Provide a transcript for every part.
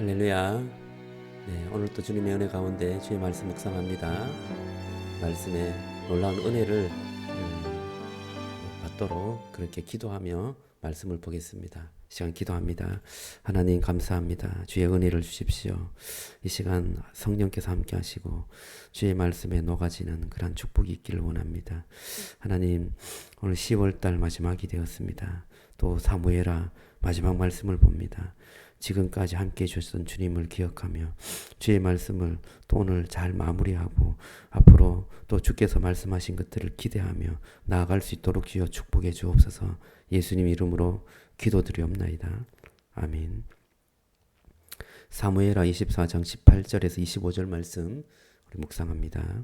할렐루야. 네, 오늘도 주님의 은혜 가운데 주의 말씀 묵상합니다. 말씀에 놀라운 은혜를 받도록 그렇게 기도하며 말씀을 보겠습니다. 이 시간 기도합니다. 하나님 감사합니다. 주의 은혜를 주십시오. 이 시간 성령께서 함께 하시고 주의 말씀에 녹아지는 그런 축복이 있기를 원합니다. 하나님, 오늘 10월달 마지막이 되었습니다. 또 사무엘하 마지막 말씀을 봅니다. 지금까지 함께 해주셨던 주님을 기억하며 주의 말씀을 또 오늘 잘 마무리하고 앞으로 또 주께서 말씀하신 것들을 기대하며 나아갈 수 있도록 주여 축복해 주옵소서. 예수님 이름으로 기도드리옵나이다. 아멘. 사무엘하 24장 18절에서 25절 말씀 우리 묵상합니다.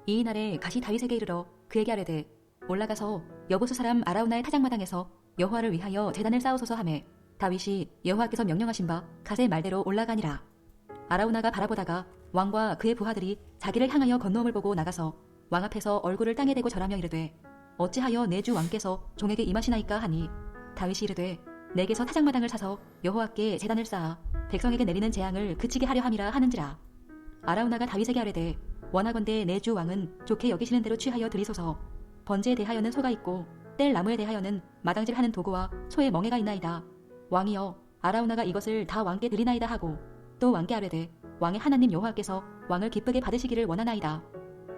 이날에 가시 다윗에게 이르러 그에게 아뢰되 올라가서 여부수 사람 아라우나의 타작마당에서 여호와를 위하여 제단을 쌓으소서 하매 다윗이 여호와께서 명령하신 바 갓의 말대로 올라가니라. 아라우나가 바라보다가 왕과 그의 부하들이 자기를 향하여 건너옴을 보고 나가서 왕 앞에서 얼굴을 땅에 대고 절하며 이르되 어찌하여 내 주 왕께서 종에게 임하시나이까 하니 다윗이 이르되 내게서 타작마당을 사서 여호와께 제단을 쌓아 백성에게 내리는 재앙을 그치게 하려 함이라 하는지라. 아라우나가 다윗에게 아뢰되 원하건대 내 주 왕은 좋게 여기시는 대로 취하여 드리소서. 번제에 대하여는 소가 있고 뗄 나무에 대하여는 마당질하는 도구와 소의 멍에가 있나이다. 왕이여 아라우나가 이것을 다 왕께 드리나이다 하고 또 왕께 아뢰되 왕의 하나님 여호와께서 왕을 기쁘게 받으시기를 원하나이다.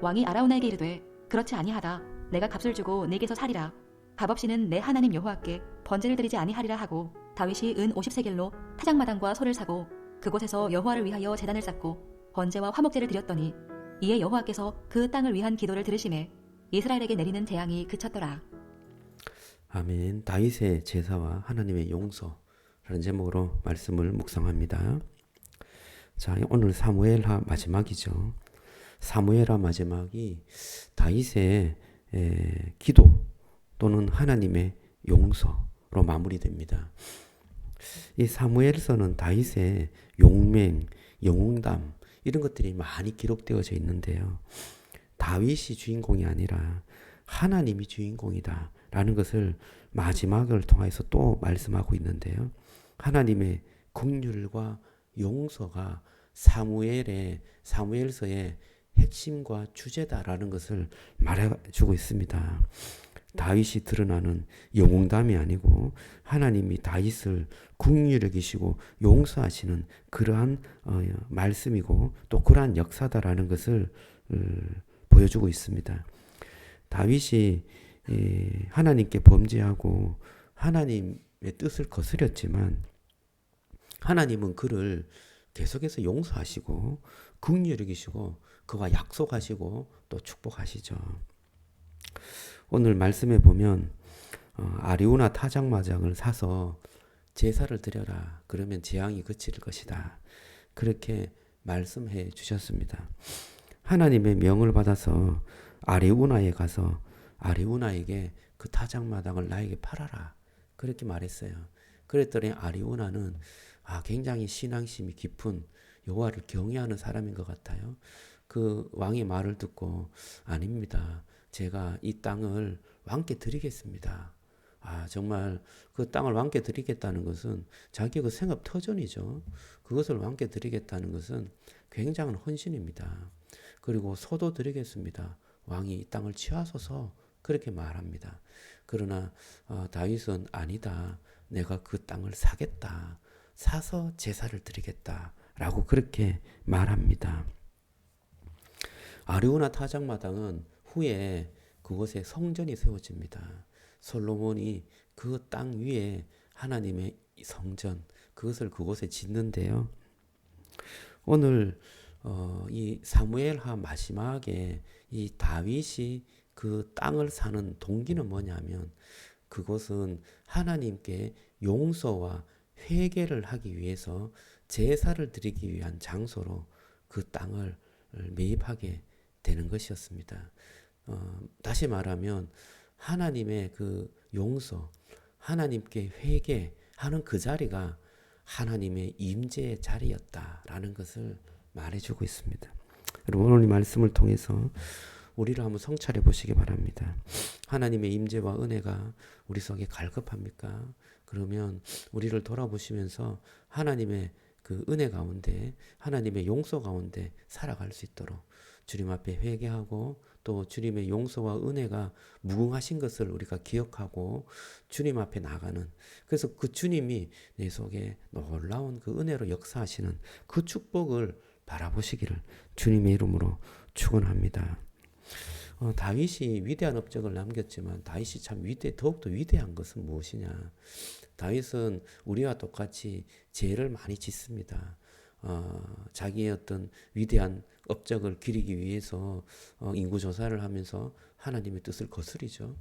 왕이 아라우나에게 이르되 그렇지 아니하다. 내가 값을 주고 네게서 사리라. 값 없이는 내 하나님 여호와께 번제를 드리지 아니하리라 하고 다윗이 은 50세겔로 타작마당과 소를 사고 그곳에서 여호와를 위하여 제단을 쌓고 번제와 화목제를 드렸더니 이에 여호와께서 그 땅을 위한 기도를 들으시매 이스라엘에게 내리는 재앙이 그쳤더라. 아멘. 다윗의 제사와 하나님의 용서라는 제목으로 말씀을 묵상합니다. 자, 오늘 사무엘하 마지막이죠. 사무엘하 마지막이 다윗의 기도 또는 하나님의 용서로 마무리됩니다. 이 사무엘서는 다윗의 용맹, 영웅담 이런 것들이 많이 기록되어져 있는데요. 다윗이 주인공이 아니라 하나님이 주인공이다 라는 것을 마지막을 통해서 또 말씀하고 있는데요. 하나님의 긍휼과 용서가 사무엘서의 핵심과 주제다라는 것을 말해주고 있습니다. 다윗이 드러나는 영웅담이 아니고 하나님이 다윗을 긍휼히 여기시고 용서하시는 그러한 말씀이고 또 그러한 역사다라는 것을 보여주고 있습니다. 다윗이 하나님께 범죄하고 하나님의 뜻을 거스렸지만 하나님은 그를 계속해서 용서하시고 긍휼히 여기시고 그와 약속하시고 또 축복하시죠. 오늘 말씀에 보면 아리우나 타작마당을 사서 제사를 드려라. 그러면 재앙이 그칠 것이다. 그렇게 말씀해 주셨습니다. 하나님의 명을 받아서 아리우나에 가서 아리우나에게 그 타작마당을 나에게 팔아라. 그렇게 말했어요. 그랬더니 아리우나는 굉장히 신앙심이 깊은 여호와를 경외하는 사람인 것 같아요. 그 왕의 말을 듣고 아닙니다. 제가 이 땅을 왕께 드리겠습니다. 정말 그 땅을 왕께 드리겠다는 것은 자기 그 생업 터전이죠. 그것을 왕께 드리겠다는 것은 굉장한 헌신입니다. 그리고 소도 드리겠습니다. 왕이 이 땅을 취하소서 그렇게 말합니다. 그러나 다윗은 아니다. 내가 그 땅을 사겠다. 사서 제사를 드리겠다. 라고 그렇게 말합니다. 아리우나 타작마당은 후에 그곳에 성전이 세워집니다. 솔로몬이 그 땅 위에 하나님의 성전 그것을 그곳에 짓는데요. 오늘 이 사무엘하 마지막에 이 다윗이 그 땅을 사는 동기는 뭐냐면 그곳은 하나님께 용서와 회개를 하기 위해서 제사를 드리기 위한 장소로 그 땅을 매입하게 되는 것이었습니다. 다시 말하면 하나님의 그 용서, 하나님께 회개하는 그 자리가 하나님의 임재의 자리였다라는 것을 말해주고 있습니다. 여러분 오늘 이 말씀을 통해서 우리를 한번 성찰해 보시기 바랍니다. 하나님의 임재와 은혜가 우리 속에 갈급합니까? 그러면 우리를 돌아보시면서 하나님의 그 은혜 가운데 하나님의 용서 가운데 살아갈 수 있도록 주님 앞에 회개하고 또 주님의 용서와 은혜가 무궁하신 것을 우리가 기억하고 주님 앞에 나가는, 그래서 그 주님이 내 속에 놀라운 그 은혜로 역사하시는 그 축복을 바라보시기를 주님의 이름으로 축원합니다. 다윗이 위대한 업적을 남겼지만 다윗이 참 더욱더 위대한 것은 무엇이냐? 다윗은 우리와 똑같이 죄를 많이 짓습니다. 자기의 어떤 위대한 업적을 기리기 위해서 인구조사를 하면서 하나님의 뜻을 거스리죠.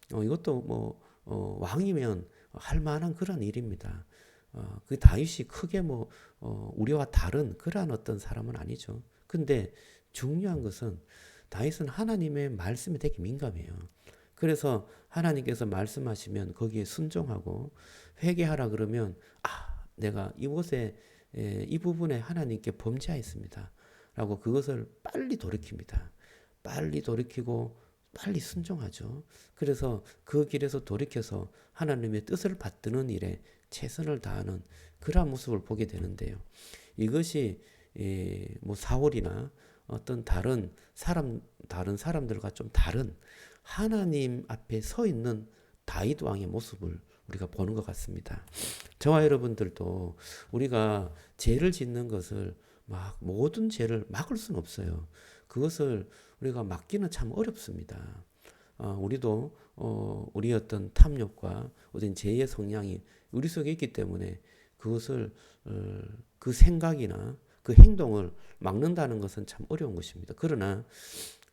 이것도 왕이면 할 만한 그런 일입니다. 그 다윗이 크게 우리와 다른 그러한 어떤 사람은 아니죠. 근데 중요한 것은 다윗은 하나님의 말씀에 되게 민감해요. 그래서 하나님께서 말씀하시면 거기에 순종하고 회개하라 그러면 내가 이곳에 이 부분에 하나님께 범죄하였습니다 라고 그것을 빨리 돌이킵니다. 빨리 돌이키고 빨리 순종하죠. 그래서 그 길에서 돌이켜서 하나님의 뜻을 받드는 일에 최선을 다하는 그러한 모습을 보게 되는데요. 이것이 사울이나 어떤 다른 사람들과 좀 다른 하나님 앞에 서 있는 다윗 왕의 모습을 우리가 보는 것 같습니다. 저와 여러분들도 우리가 죄를 짓는 것을 모든 죄를 막을 수는 없어요. 그것을 우리가 막기는 참 어렵습니다. 우리도 우리 어떤 탐욕과 어떤 죄의 성향이 우리 속에 있기 때문에 그것을 그 생각이나 그 행동을 막는다는 것은 참 어려운 것입니다. 그러나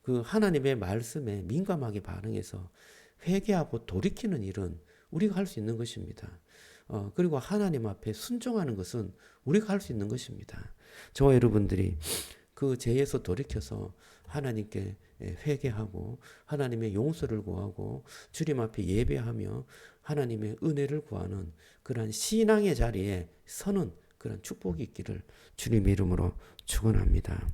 그 하나님의 말씀에 민감하게 반응해서 회개하고 돌이키는 일은 우리가 할 수 있는 것입니다. 그리고 하나님 앞에 순종하는 것은 우리가 할 수 있는 것입니다. 저와 여러분들이 그 죄에서 돌이켜서 하나님께 회개하고 하나님의 용서를 구하고 주님 앞에 예배하며 하나님의 은혜를 구하는 그러한 신앙의 자리에 서는 그런 축복이 있기를 주님의 이름으로 축원합니다.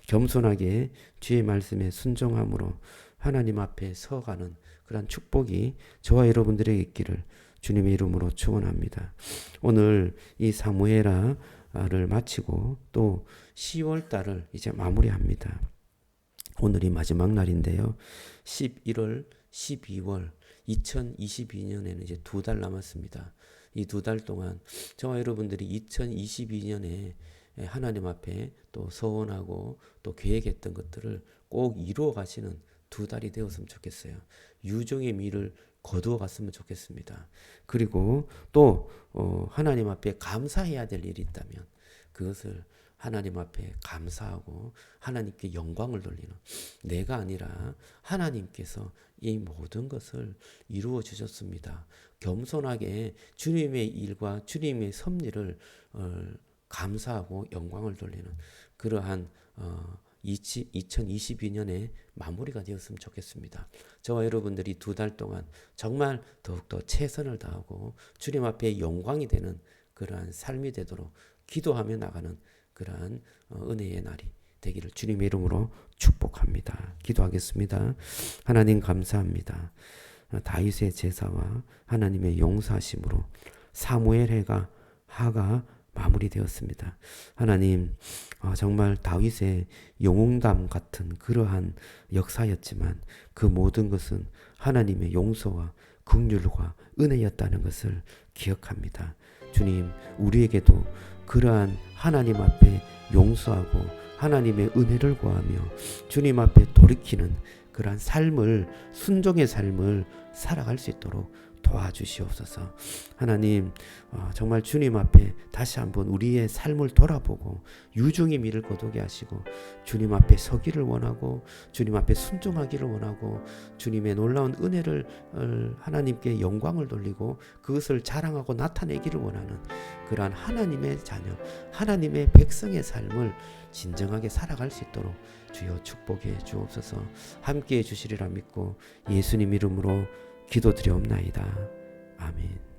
겸손하게 주의 말씀에 순종함으로 하나님 앞에 서가는 그런 축복이 저와 여러분들에게 있기를 주님의 이름으로 축원합니다. 오늘 이 사무엘하를 마치고 또 10월 달을 이제 마무리합니다. 오늘이 마지막 날인데요. 11월, 12월 2022년에는 이제 2달 남았습니다. 이 2달 동안 저와 여러분들이 2022년에 하나님 앞에 또 서원하고 또 계획했던 것들을 꼭 이루어 가시는 2달이 되었으면 좋겠어요. 유종의 미를 거두어 갔으면 좋겠습니다. 그리고 또 하나님 앞에 감사해야 될 일이 있다면 그것을 하나님 앞에 감사하고 하나님께 영광을 돌리는, 내가 아니라 하나님께서 이 모든 것을 이루어 주셨습니다. 겸손하게 주님의 일과 주님의 섭리를 감사하고 영광을 돌리는 그러한 2022년의 마무리가 되었으면 좋겠습니다. 저와 여러분들이 2달 동안 정말 더욱더 최선을 다하고 주님 앞에 영광이 되는 그러한 삶이 되도록 기도하며 나가는 그러한 은혜의 날이 되기를 주님의 이름으로 축복합니다. 기도하겠습니다. 하나님 감사합니다. 다윗의 제사와 하나님의 용서하심으로 사무엘 하가 마무리되었습니다. 하나님, 정말 다윗의 영웅담 같은 그러한 역사였지만 그 모든 것은 하나님의 용서와 긍휼과 은혜였다는 것을 기억합니다. 주님, 우리에게도 그러한 하나님 앞에 용서하고 하나님의 은혜를 구하며 주님 앞에 돌이키는 그러한 삶을, 순종의 삶을 살아갈 수 있도록 도와주시옵소서. 하나님, 정말 주님 앞에 다시 한번 우리의 삶을 돌아보고 유종의 미를 거두게 하시고 주님 앞에 서기를 원하고 주님 앞에 순종하기를 원하고 주님의 놀라운 은혜를 하나님께 영광을 돌리고 그것을 자랑하고 나타내기를 원하는 그러한 하나님의 자녀, 하나님의 백성의 삶을 진정하게 살아갈 수 있도록 주여 축복해 주옵소서. 함께해 주시리라 믿고 예수님 이름으로 기도드리옵나이다. 아멘.